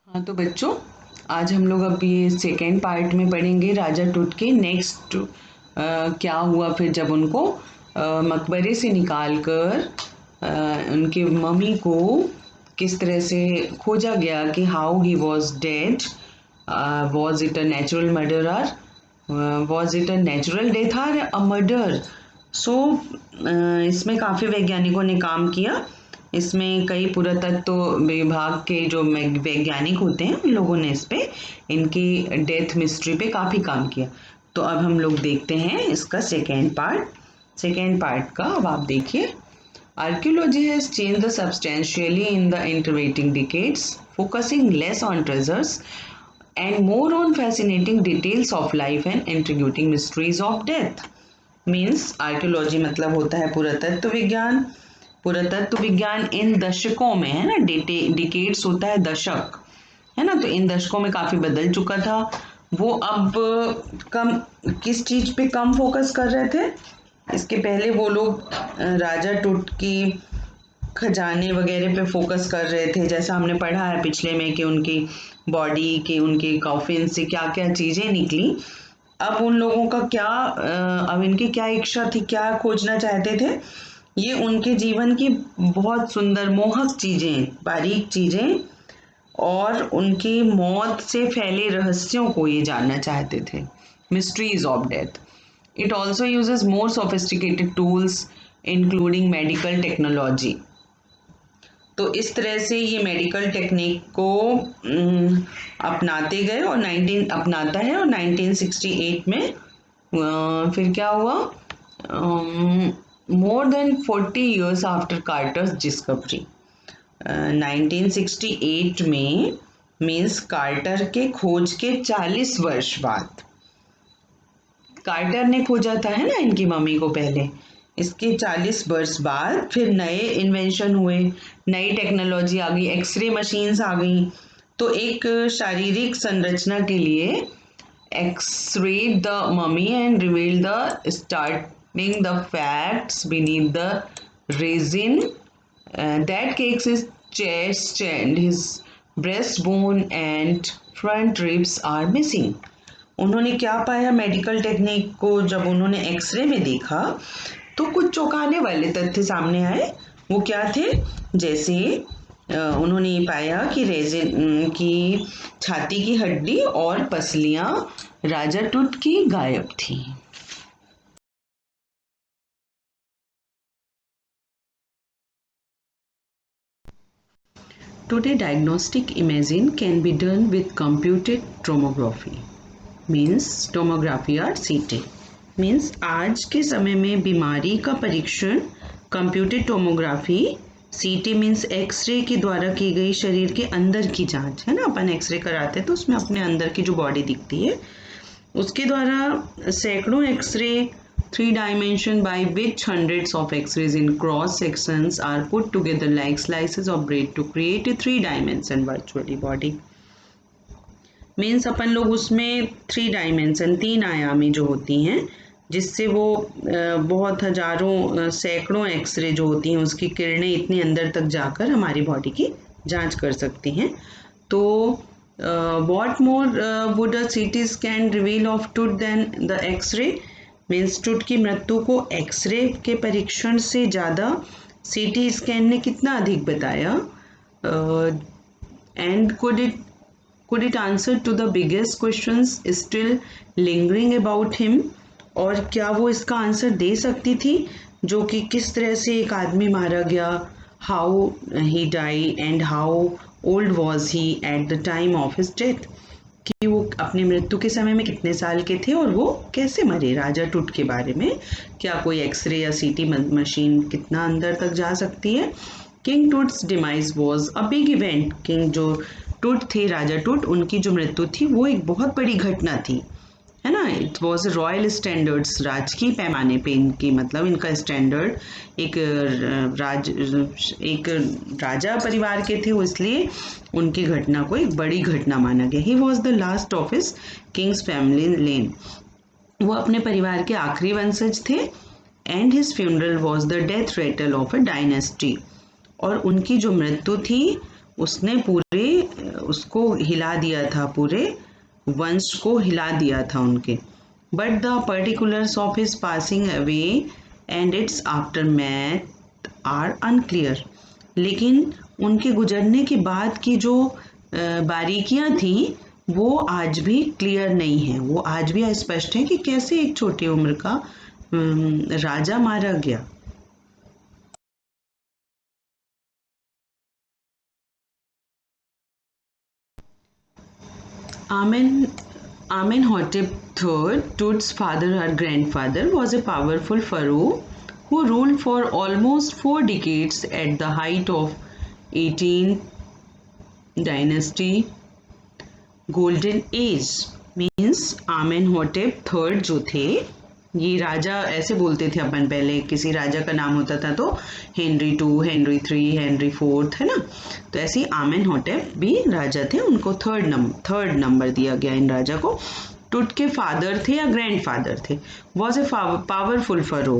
हाँ तो बच्चों, आज हम लोग अब ये सेकेंड पार्ट में पढ़ेंगे राजा टूट के नेक्स्ट क्या हुआ फिर जब उनको मकबरे से निकाल कर उनके मम्मी को किस तरह से खोजा गया कि how he was dead, was it a natural murder or was it a natural death or a murder. So इसमें काफ़ी वैज्ञानिकों ने काम किया। इसमें कई पुरातत्व विभाग के जो वैज्ञानिक होते हैं उन लोगों ने इस पे इनकी डेथ मिस्ट्री पे काफ़ी काम किया। तो अब हम लोग देखते हैं इसका सेकेंड पार्ट का। अब आप देखिए, archaeology has changed substantially in the intervening decades, focusing less on treasures and more on fascinating details of life and intriguing mysteries of death. Means archaeology मतलब होता है पुरातत्व विज्ञान। पुरातत्व विज्ञान इन दशकों में, है ना, डिकेड्स होता है दशक, है ना, तो इन दशकों में काफी बदल चुका था। वो अब कम किस चीज पे कम फोकस कर रहे थे? इसके पहले वो लोग राजा टूट की खजाने वगैरह पे फोकस कर रहे थे, जैसा हमने पढ़ा है पिछले में कि उनकी बॉडी के, उनके कॉफिन से क्या क्या चीजें निकली। अब उन लोगों का क्या अब इनकी क्या इच्छा थी, क्या खोजना चाहते थे? ये उनके जीवन की बहुत सुंदर मोहक चीजें, बारीक चीजें और उनकी मौत से फैले रहस्यों को ये जानना चाहते थे। Mysteries of death. It also uses more sophisticated tools including medical technology. तो इस तरह से ये मेडिकल टेक्निक को अपनाते गए और 1968 में फिर क्या हुआ? More than 40 years after कार्टर्स discovery, 1968 में, मीन्स कार्टर के खोज के 40 वर्ष बाद, कार्टर ने खोजा था, है ना, इनकी मम्मी को पहले, इसके 40 वर्ष बाद फिर नए इन्वेंशन हुए, नई टेक्नोलॉजी आ गई, एक्सरे मशीन्स आ गई। तो एक शारीरिक संरचना के लिए x ray the mummy and reveal the starting the facts beneath the resin that cakes his chest and his breast bone and front ribs are missing. उन्होंने क्या पाया मेडिकल टेक्निक को जब उन्होंने एक्सरे में देखा, तो कुछ चौंकाने वाले तथ्य सामने आए। वो क्या थे? जैसे उन्होंने ये पाया कि रेजिन की छाती की हड्डी और पसलियां राजा टूट की गायब थी। Today, diagnostic imaging can be done with computed tomography, means tomography or CT. Means आज के समय में बीमारी का परीक्षण कंप्यूटेड टोमोग्राफी, सीटी मीन्स एक्सरे के द्वारा की गई शरीर के अंदर की जांच, है ना, अपन एक्सरे कराते हैं तो उसमें अपने अंदर की जो बॉडी दिखती है उसके द्वारा सैकड़ों x ray 3 dimension by which hundreds of x-rays in cross sections are put together like slices of bread to create a 3 dimension virtually body. Means अपन लोग उसमें 3 डायमेंशन, 3 आयामी जो होती हैं, जिससे वो बहुत हजारों सैकड़ों एक्सरे जो होती हैं उसकी किरणें इतने अंदर तक जाकर हमारी बॉडी की जांच कर सकती हैं। तो what more would a CT scan reveal of Tut than the X-ray? Means टूट की मृत्यु को एक्सरे के परीक्षण से ज़्यादा सीटी स्कैन ने कितना अधिक बताया? And could it answer to the biggest questions still lingering about him? और क्या वो इसका आंसर दे सकती थी, जो कि किस तरह से एक आदमी मारा गया, how he die and how old was he at the time of his death, कि वो अपनी मृत्यु के समय में कितने साल के थे और वो कैसे मरे। राजा टूट के बारे में क्या कोई एक्सरे या सीटी मशीन कितना अंदर तक जा सकती है? King Toots demise was a big event. King जो टूट थे, राजा टूट, उनकी जो मृत्यु थी वो एक बहुत बड़ी घटना थी, है ना। इट वॉज रॉयल स्टैंडर्ड्स, राजकीय पैमाने पे इनकी, मतलब इनका स्टैंडर्ड एक राजा परिवार के थे, वो इसलिए उनकी घटना को एक बड़ी घटना माना गया। He was the last of his kings family line, वो अपने परिवार के आखिरी वंशज थे। And his funeral was the death rattle of a dynasty, और उनकी जो मृत्यु थी उसने पूरे उसको हिला दिया था, पूरे वंश को हिला दिया था उनके। But the particulars of his passing away and its aftermath are unclear. लेकिन उनके गुजरने के बाद की जो बारीकियां थी वो आज भी क्लियर नहीं है, वो आज भी अस्पष्ट है कि कैसे एक छोटी उम्र का राजा मारा गया। Amenhotep III, Tut's father or grandfather, was a powerful pharaoh who ruled for almost 4 decades at the height of 18th dynasty golden age। Means Amenhotep third जो थे, ये राजा ऐसे बोलते थे अपन, पहले किसी राजा का नाम होता था तो Henry two, Henry three, Henry fourth, है ना। तो ऐसे ही आमेनहोटेप भी राजा थे, उनको थर्ड नंबर दिया गया इन राजा को। टुट के फादर थे या ग्रैंडफादर थे। वॉज ए पावरफुल फरो,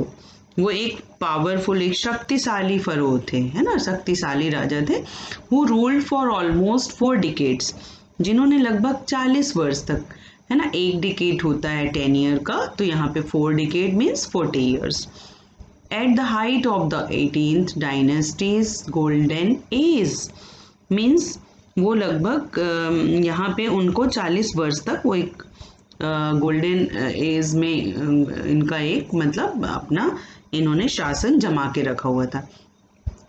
वो एक पावरफुल, एक शक्तिशाली फरो थे, है ना, शक्तिशाली राजा थे। Who ruled for almost 4 decades, जिन्होंने लगभग 40 वर्ष तक, है ना, एक डिकेड होता है 10 ईयर का, तो यहाँ पे 4 decade means 40 years. At the height of the 18th dynasties golden age, means वो लगभग यहाँ पे उनको 40 वर्ष तक वो एक गोल्डन एज में इनका एक मतलब अपना इन्होंने शासन जमा के रखा हुआ था।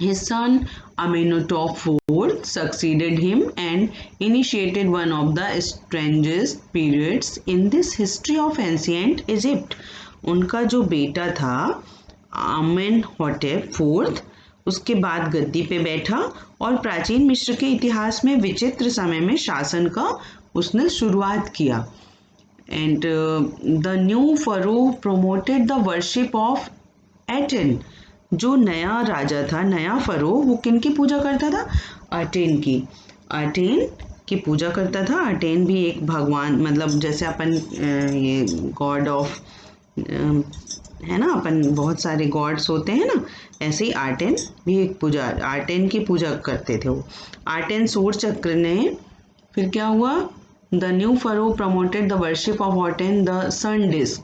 His son Amenhotep IV succeeded him and initiated one of the strangest periods in this history of ancient Egypt। उनका जो बेटा था आमेनहोटेप IV, उसके बाद गद्दी पे बैठा और प्राचीन मिस्र के इतिहास में विचित्र समय में शासन का उसने शुरुआत किया। And the new furrow promoted the worship of attain. जो नया राजा था, नया फरो, वो किन की पूजा करता था? अटेन की पूजा करता था। अटेन भी एक भगवान, मतलब जैसे अपन ये गॉड ऑफ, है ना, अपन बहुत सारे गॉड्स होते हैं ना, ऐसे ही आर्टेन भी एक पूजा, आर्टेन की पूजा करते थे वो। आर्टेन सूर्य चक्र ने, फिर क्या हुआ? The new pharaoh promoted the worship of Aten the sun disc.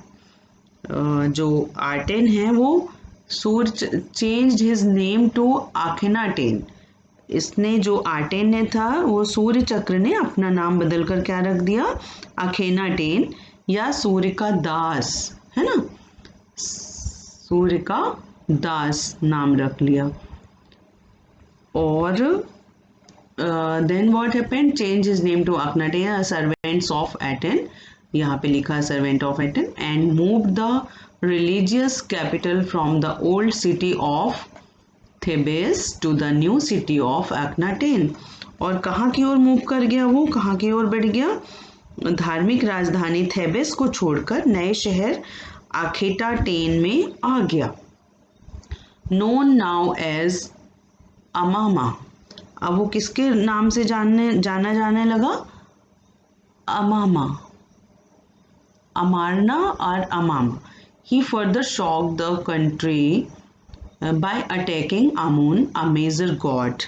जो आर्टेन है वो सूर्य changed his name to Akhenaten. इसने, जो आर्टेन ने था, वो सूर्य चक्र ने अपना नाम बदल कर क्या रख दिया? आखेनाटेन, या सूर्य का दास, है ना, सूर्य का दास नाम रख लिया। और then what happened? Change his name to Akhenaten, servants of Aten, यहाँ पे लिखा servant of Aten, and move the religious capital from the old city of Thebes to the new city of Akhenaten। और कहाँ की ओर move कर गया वो, कहाँ की ओर बढ़ गया? धार्मिक राजधानी थेबेस को छोड़कर नए शहर आखेटाटेन में आ गया। नोन नाउ एज अमामा। अब वो किसके नाम से जाना जाने लगा? अमामा, अमारना और अमामा। He further shocked the country by attacking Amun, a major god।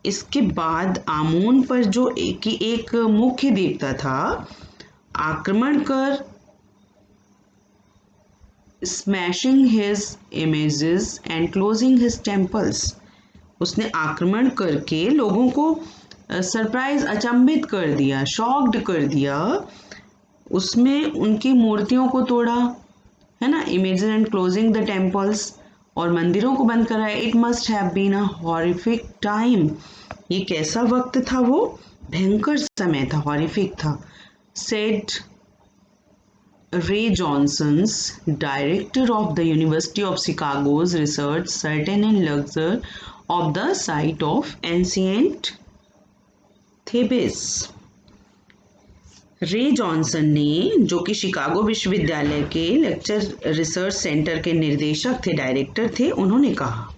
इसके बाद आमून पर जो एक मुख्य देवता था, आक्रमण कर smashing his images and closing his temples। उसने आक्रमण करके लोगों को सरप्राइज, अचंभित कर दिया, शॉक्ड कर दिया, उसमें उनकी मूर्तियों को तोड़ा, है ना, images and closing the temples, और मंदिरों को बंद कराया। It must have been a horrific time. ये कैसा वक्त था? वो भयंकर समय था, हॉरिफिक था। Said Ray Johnson's, director of the University of Chicago's research centre in Luxor of the site of ancient Thebes. Ray Johnson ने, जो कि शिकागो विश्वविद्यालय के लेक्चर रिसर्च सेंटर के निर्देशक थे, डायरेक्टर थे, उन्होंने कहा,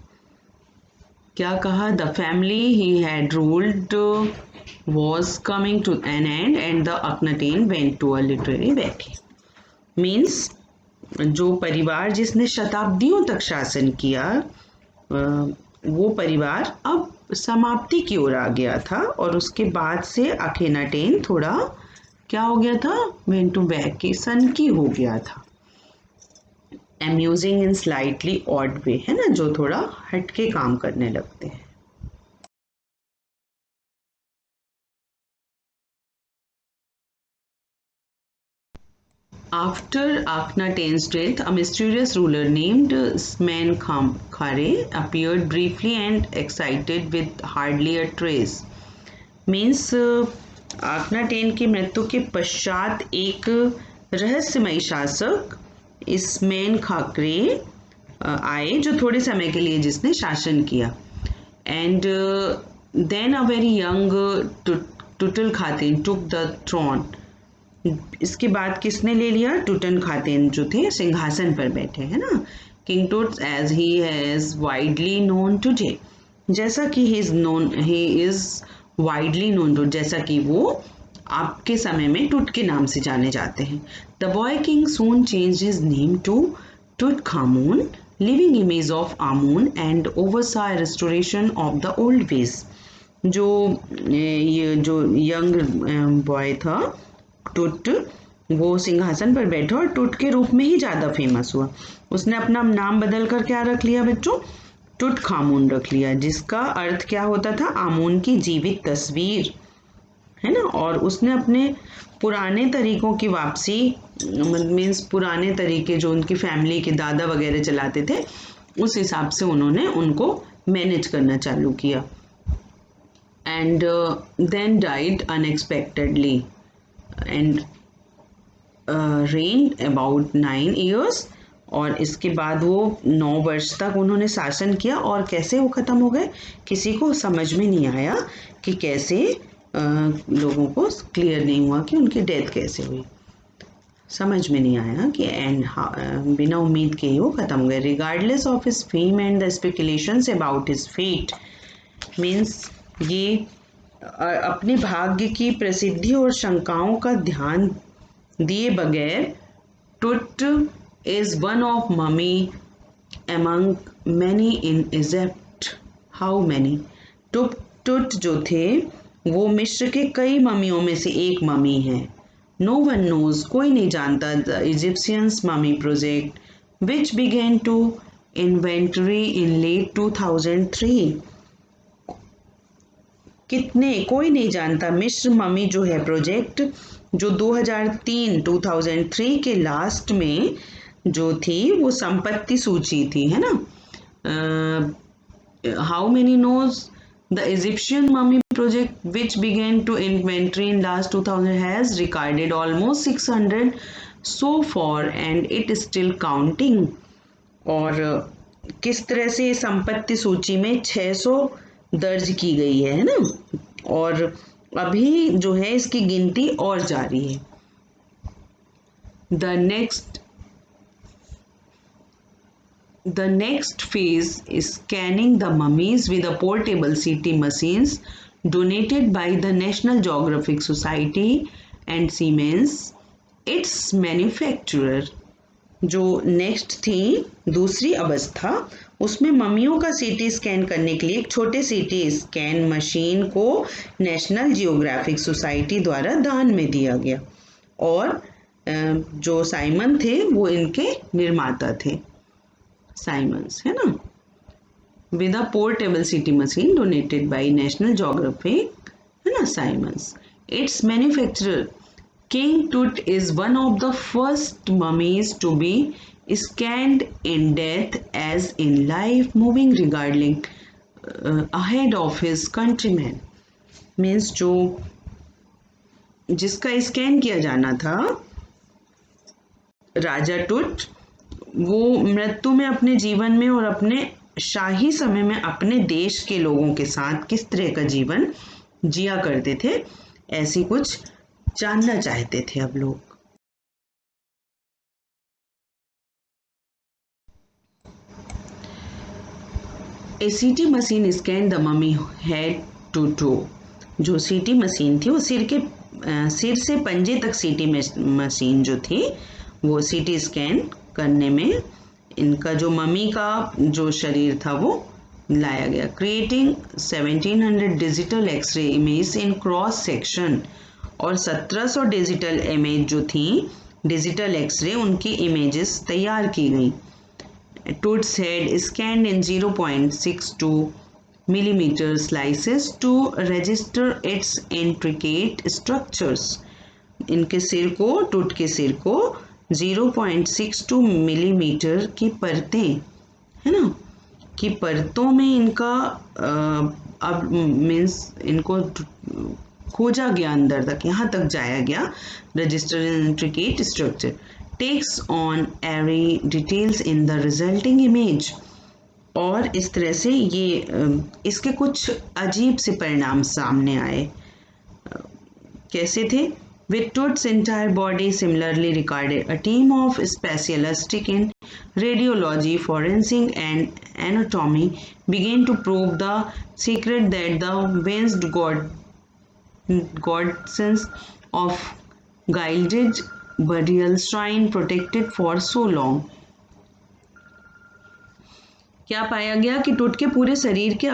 क्या कहा? The family he had ruled was coming to an end and the Akhenaten went to a literary vacuum. Means जो परिवार जिसने शताब्दियों तक शासन किया, वो परिवार अब समाप्ति की ओर आ गया था और उसके बाद से अखेनाटेन थोड़ा क्या हो गया था, वेंट टू वैकेशन की हो गया था। अम्यूजिंग इन स्लाइटली ऑड वे, है ना, जो थोड़ा हटके काम करने लगते हैं। After Akhenaten's death, a mysterious ruler named Smenkhare appeared briefly and excited with hardly a trace. Means आखनाटेन की मृत्यु के पश्चात एक रहस्यमयी शासक स्मेन खाकरे आए, जो थोड़े समय के लिए जिसने शासन किया। And then a very young Tutankhaten took the throne. इसके बाद किसने ले लिया, टुटन खातेन जो थे सिंहासन पर बैठे, है ना। King Tut as he has widely known today, जैसा कि he is widely known to, जैसा कि वो आपके समय में टुट के नाम से जाने जाते हैं। The boy king soon change his name to Tutankhamun, living image of Amun, and oversaw restoration of the old ways. ये जो यंग बॉय था टुट, वो सिंहासन पर बैठा और टुट के रूप में ही ज़्यादा फेमस हुआ। उसने अपना नाम बदल कर क्या रख लिया बच्चों, टुट खामून रख लिया, जिसका अर्थ क्या होता था, आमून की जीवित तस्वीर, है ना। और उसने अपने पुराने तरीकों की वापसी, मीन्स पुराने तरीके जो उनकी फैमिली के दादा वगैरह चलाते थे, उस हिसाब से उन्होंने उनको मैनेज करना चालू किया। And then died unexpectedly and reigned about 9 years, और इसके बाद वो 9 वर्ष तक उन्होंने शासन किया। और कैसे वो ख़त्म हो गए, किसी को समझ में नहीं आया कि कैसे, लोगों को क्लियर नहीं हुआ कि उनकी डेथ कैसे हुई, समझ में नहीं आया कि एंड बिना उम्मीद के ही वो ख़त्म हो गए। Regardless of his fame and the speculations about his fate, means ये अपने भाग्य की प्रसिद्धि और शंकाओं का ध्यान दिए बगैर, टुट is one of mummy among many in Egypt. How many, टुट जो थे वो मिस्र के कई ममियों में से एक ममी है। नो वन नोज, कोई नहीं जानता, the Egyptians mummy project which began to inventory in late 2003। कोई नहीं जानता मिस्र ममी जो है प्रोजेक्ट, जो 2003 के लास्ट में जो थी वो संपत्ति सूची थी, है ना। How many knows, the Egyptian mummy project which began to inventory in last 2000 has recorded almost 600 so far and it still counting. और किस तरह से संपत्ति सूची में 600 दर्ज की गई है ना, और अभी जो है इसकी गिनती और जारी है। The next phase is scanning the mummies with a portable CT machines donated by the National Geographic Society and Siemens, its manufacturer। जो नेक्स्ट थी दूसरी अवस्था, उसमें ममियों का सीटी स्कैन करने के लिए एक छोटे सीटी स्कैन मशीन को नेशनल जियोग्राफिक सोसाइटी द्वारा दान में दिया गया, और जो साइमन थे वो इनके निर्माता थे, साइमन्स, है ना। With a portable CT machine donated bye national geographic, है ना, Simons, it's manufacturer. King Tut is one of the first mummies to be scanned in death as in life, moving regarding ahead of his countrymen। Means जो जिसका scan किया जाना था, राजा टुट, वो मृत्यु में अपने जीवन में और अपने शाही समय में अपने देश के लोगों के साथ किस तरह का जीवन जिया करते थे, ऐसी कुछ जानना चाहते थे अब लोग। A CT machine scan the mummy head to toe. जो सीटी मशीन थी वो सिर से पंजे तक सीटी मशीन जो थी वो सीटी स्कैन करने में इनका जो ममी का जो शरीर था वो लाया गया, creating 1700 digital x ray image in cross section, और 1700 डिजिटल इमेज जो थी, डिजिटल एक्सरे, उनकी इमेजेस तैयार की गई। Tooth's head scanned in 0.62 millimeter slices to register its intricate structures. इनके सिर को, टूट के सिर को 0.62 मिलीमीटर की परतें, है ना, की परतों में इनका अब मीन्स इनको खोजा गया, अंदर तक, यहाँ तक जाया गया। Register intricate structure takes on array details in the resulting image, और इस तरह से ये इसके कुछ अजीब से परिणाम सामने आए। कैसे थे? With Tooth's entire body similarly recorded, a team of specialists in radiology, forensic and anatomy began to probe the secret that the winged godsons of gilded burial shrine protected for so long. क्या पाया गया कि टूट के पूरे शरीर के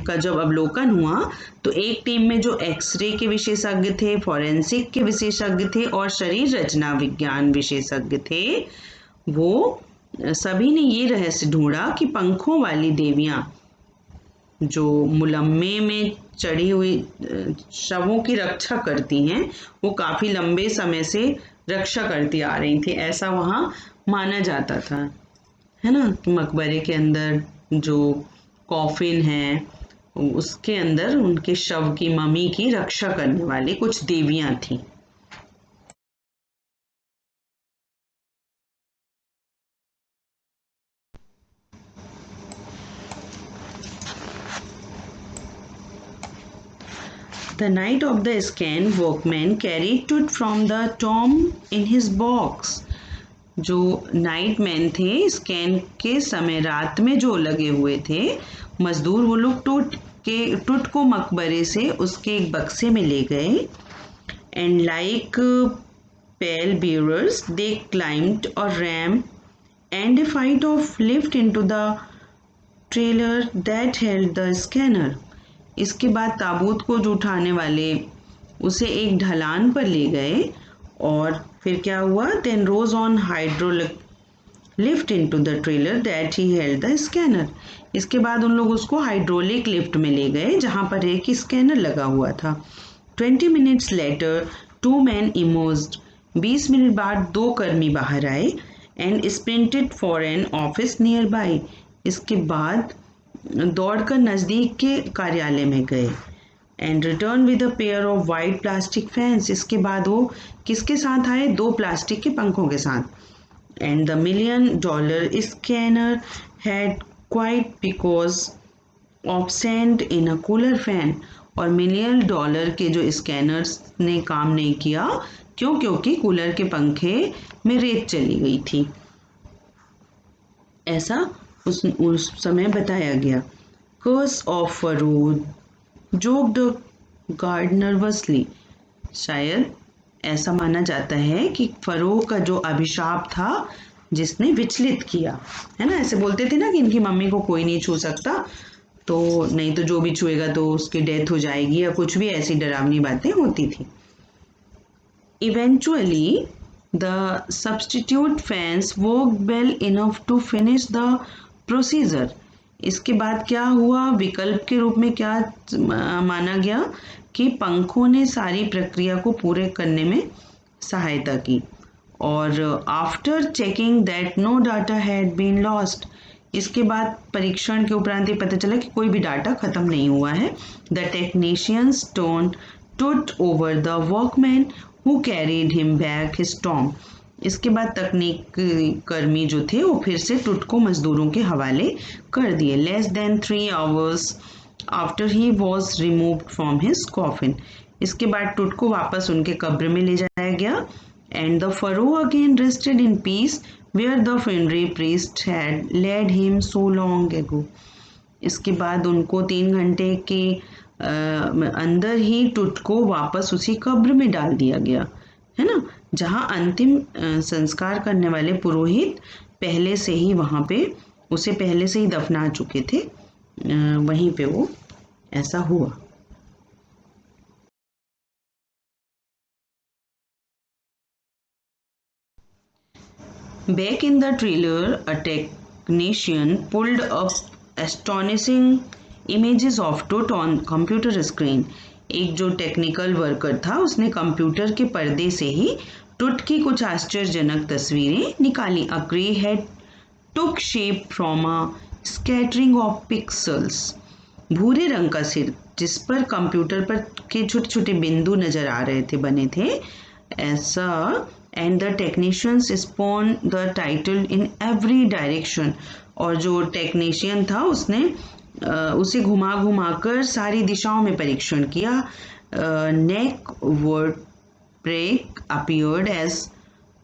का जब अवलोकन हुआ तो एक टीम में जो एक्सरे के विशेषज्ञ थे, फॉरेंसिक के विशेषज्ञ थे और शरीर रचना विज्ञान विशेषज्ञ थे, वो सभी ने ये रहस्य ढूंढा कि पंखों वाली देवियां जो मुलम्मे में चढ़ी हुई शवों की रक्षा करती हैं, वो काफी लंबे समय से रक्षा करती आ रही थी, ऐसा वहां माना जाता था, है ना। मकबरे के अंदर जो कॉफिन है उसके अंदर उनके शव की, मम्मी की रक्षा करने वाली कुछ देवियां थीं। The night of the scan, workman carried Tooth from the tomb in his box. जो नाइट मैन थे, स्कैन के समय रात में जो लगे हुए थे मजदूर, वो लोग टूट को मकबरे से उसके एक बक्से में ले गए। And like pall bearers they climbed a ramp and a flight of lift into the trailer that held the scanner. इसके बाद ताबूत को जो उठाने वाले उसे एक ढलान पर ले गए, और फिर क्या हुआ? Then rose on hydraulic lift into the trailer that he held the scanner. इसके बाद उन लोग उसको हाइड्रोलिक लिफ्ट में ले गए जहां पर एक स्कैनर लगा हुआ था। 20 मिनट्स लेटर 2 men emerged. 20 मिनट बाद 2 कर्मी बाहर आए and sprinted for an office nearby. इसके बाद दौड़कर नजदीक के कार्यालय में गए। And returned with a pair of white plastic fans. इसके बाद वो किसके साथ आए? 2 प्लास्टिक के पंखों के साथ। And the $1 million scanner had quite because of sand in a cooler fan. और $1 million के जो स्कैनर्स ने काम नहीं किया, क्यों? क्योंकि कूलर के पंखे में रेत चली गई थी, ऐसा उस समय बताया गया। Curse of pharaoh joked guard nervously. शायद ऐसा माना जाता है कि फरो का जो अभिशाप था जिसने विचलित किया, है ना। ऐसे बोलते थे ना कि इनकी मम्मी को कोई नहीं छू सकता, तो नहीं तो जो भी छुएगा तो उसकी डेथ हो जाएगी, या कुछ भी ऐसी डरावनी बातें होती थी। Eventually the substitute fans work well enough to finish the procedure. इसके बाद क्या हुआ? विकल्प के रूप में क्या माना गया कि पंखों ने सारी प्रक्रिया को पूरे करने में सहायता की। और after checking that no data had been lost, इसके बाद परीक्षण के उपरांत ये पता चला कि कोई भी डाटा खत्म नहीं हुआ है। The technicians turned tooth over the workman who carried him back his Tom. इसके बाद तकनीक कर्मी जो थे वो फिर से टूट को मजदूरों के हवाले कर दिए। Less than 3 hours after he was removed from his coffin. इसके बाद टूट को वापस उनके कब्र में ले जाया गया। And the pharaoh again rested in peace where the funerary priest had laid him so long ago. इसके बाद उनको 3 घंटे के अंदर ही टूट को वापस उसी कब्र में डाल दिया गया, है ना, जहां अंतिम संस्कार करने वाले पुरोहित पहले से ही वहां पे उसे पहले से ही दफना चुके थे। वहीं पे वो ऐसा हुआ। Back in the trailer, a technician pulled up astonishing images of Tut on computer screen. एक जो टेक्निकल वर्कर था उसने कंप्यूटर के पर्दे से ही टुट की कुछ आश्चर्यजनक तस्वीरें निकाली। A grey head took shape from a scattering of pixels. भूरे रंग का सिर जिस पर कंप्यूटर पर के छोटे छोटे बिंदु नजर आ रहे थे बने थे ऐसा। And the technicians spawn the title in every direction. और जो टेक्नीशियन था उसने उसे घुमा घुमा कर सारी दिशाओं में परीक्षण किया। Neck vertebrae appeared as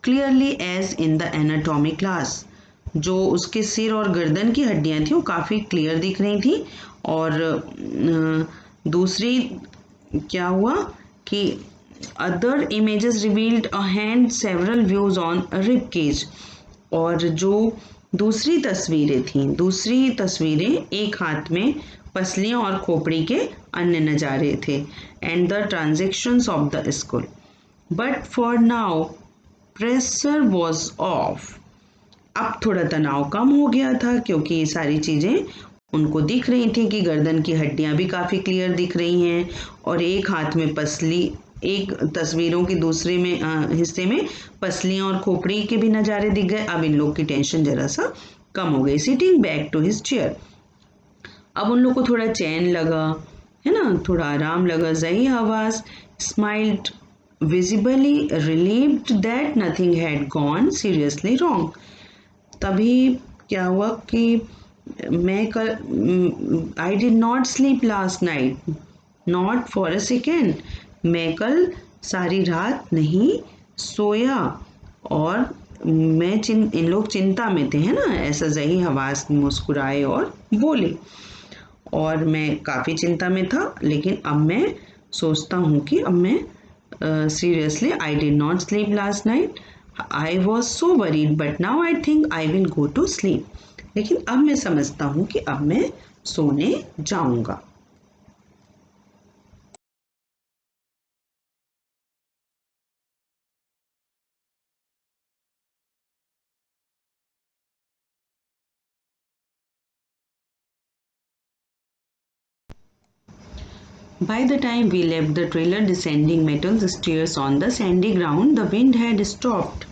clearly as in the anatomy class. जो उसके सिर और गर्दन की हड्डियां थी वो काफ़ी क्लियर दिख रही थी। और दूसरी क्या हुआ कि other images revealed a hand several views on rib cage. और जो दूसरी तस्वीरें एक हाथ में पसलियां और खोपड़ी के अन्य नज़ारे थे। And the transactions of the school. But for now pressure was of. अब थोड़ा तनाव कम हो गया था क्योंकि ये सारी चीज़ें उनको दिख रही थी कि गर्दन की हड्डियां भी काफ़ी क्लियर दिख रही हैं और एक हाथ में पसली, एक तस्वीरों के दूसरे में हिस्से में पसलियां और खोपड़ी के भी नज़ारे दिख गए। अब इन लोग की टेंशन जरा सा कम हो गई। Sitting back to his chair. अब उन लोग को थोड़ा चैन लगा, है ना, थोड़ा आराम लगा। Zahi Hawass smiled visibly relieved that nothing had gone seriously wrong. तभी क्या हुआ कि मैं कल I did not sleep last night not for a second. मैं कल सारी रात नहीं सोया। और इन लोग चिंता में थे, है ना। ऐसा ज़ही हवास मुस्कुराए और बोले। और मैं काफ़ी चिंता में था लेकिन अब मैं सोचता हूँ कि अब मैं seriously I did not sleep last night. I was so worried but now I think I will go to sleep. लेकिन अब मैं समझता हूँ कि अब मैं सोने जाऊंगा। By the time we left the trailer descending metal stairs on the sandy ground, the wind had stopped.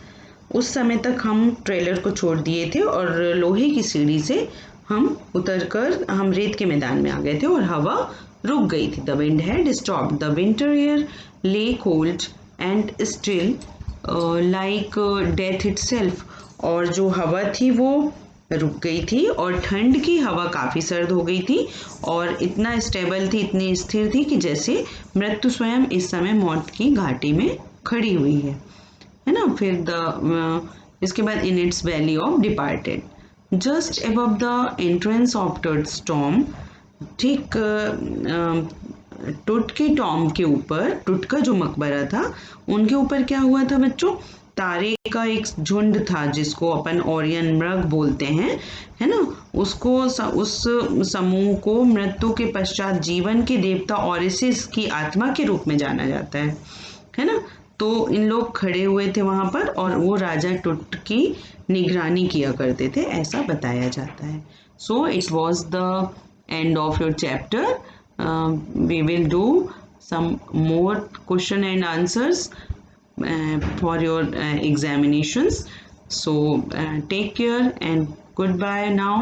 उस समय तक हम ट्रेलर को छोड़ दिए थे और लोहे की सीढ़ी से हम उतरकर हम रेत के मैदान में आ गए थे और हवा रुक गई थी। The wind had stopped. The winter air lay cold and still like death itself. और जो हवा थी वो रुक गई थी और ठंड की हवा काफ़ी सर्द हो गई थी और इतना स्टेबल थी, इतनी स्थिर थी कि जैसे मृत्यु स्वयं इस समय मौत की घाटी में खड़ी हुई है ना। फिर इसके बाद in its valley of departed just above the entrance of टट स्टॉर्म। ठीक टुट के टॉम के ऊपर, टुट का जो मकबरा था उनके ऊपर क्या हुआ था बच्चों, तारे का एक झुंड था जिसको अपन ओरियन मृग बोलते हैं, है ना। उसको उस समूह को मृत्यु के पश्चात जीवन के देवता ओरिसिस की आत्मा के रूप में जाना जाता है ना। तो इन लोग खड़े हुए थे वहां पर और वो राजा टुट की निगरानी किया करते थे, ऐसा बताया जाता है। So it was the end of your chapter. We will do some more question and answers for your examinations. So take care and goodbye now.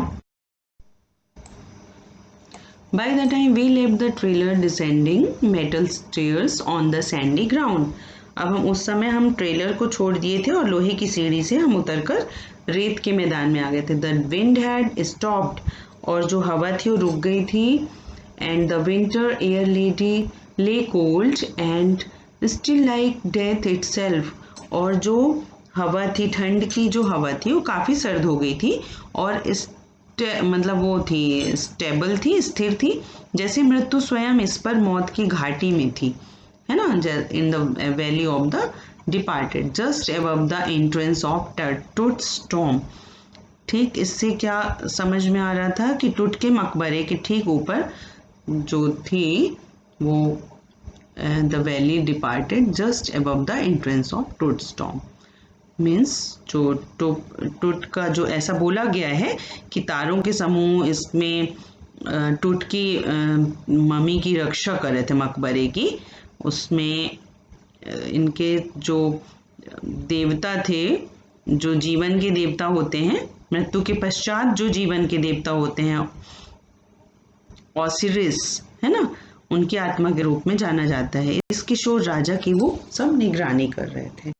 By the time we left the trailer descending metal stairs on the sandy ground. अब हम उस समय हम trailer को छोड़ दिए थे और लोहे की सीढ़ी से हम उतरकर रेत के मैदान में आ गए थे. The wind had stopped. और जो हवा थी वो रुक गई थी. And the winter air lay cold and still like death itself. और जो हवा थी, ठंड की जो हवा थी वो काफ़ी सर्द हो गई थी और मतलब वो थी स्टेबल थी, स्थिर थी, जैसे मृत्यु स्वयं इस पर मौत की घाटी में थी, है ना. In the valley of the departed just above the entrance of टट स्टॉर्म. ठीक इससे क्या समझ में आ रहा था कि टुट के मकबरे के ठीक ऊपर जो थी वो the valley departed just above the entrance of Tut's tomb. मीन्स जो टुट का जो ऐसा बोला गया है कि तारों के समूह इसमें टुट की मम्मी की रक्षा कर रहे थे मकबरे की, उसमें इनके जो देवता थे, जो जीवन के देवता होते हैं, मृत्यु के पश्चात जो जीवन के देवता होते हैं, ऑसिरिस है ना, उनकी आत्मा के रूप में जाना जाता है। इस किशोर राजा की वो सब निगरानी कर रहे थे।